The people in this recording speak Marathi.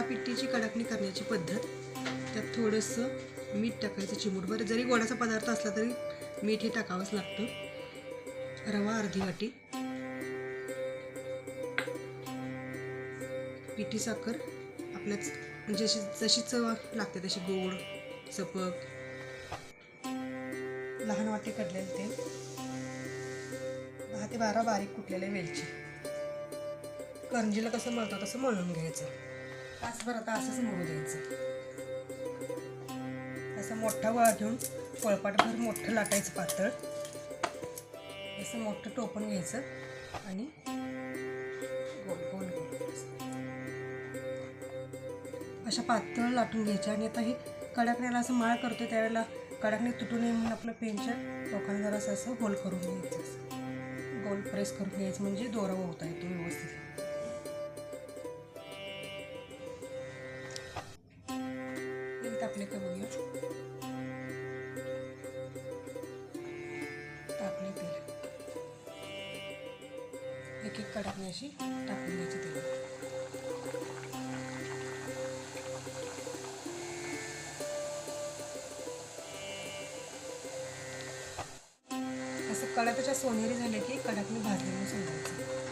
पिठीची कडकणी करण्याची पद्धत. त्यात थोडंसं मीठ टाकायचं चिमूटभर. जरी गोडाचा पदार्थ असला तरी मीठ हे टाकावंच लागतं. रवा अर्धी वाटी, पिठी साखर आपल्याच म्हणजे जशी चव लागते तशी, गोड सपक. लहान वाटी काढलेलं तेल, 10 ते 12 बारीक कुटलेल्या वेलची. करंजीला कसं मळतो तसं मळून घ्यायचं. तासभर आता असंच मळू द्यायचं. असा मोठा गोळा घेऊन पोळपाटभर मोठं लाटायचं पातळ. असं मोठं टोपण घ्यायचं आणि गोल गोल अशा पातळ लाटून घ्यायच्या. आणि आता हे कडाकण्याला असं माळ करतो त्यावेळेला कडाकणी तुटू नये म्हणून आपलं पेनच्या टोकाने जरासं असं होल करून घ्यायचं. गोल प्रेस करून घ्यायचं म्हणजे दोरा ओवता येतो व्यवस्थित. तेल तापले का बघूया. टाकले तेल. एक एक कडाकणी अशी टाकून घ्यायची तेल. असं कडाकाच्या सोनेरी झाले की कडाकणी भाजलेलं समजायचं.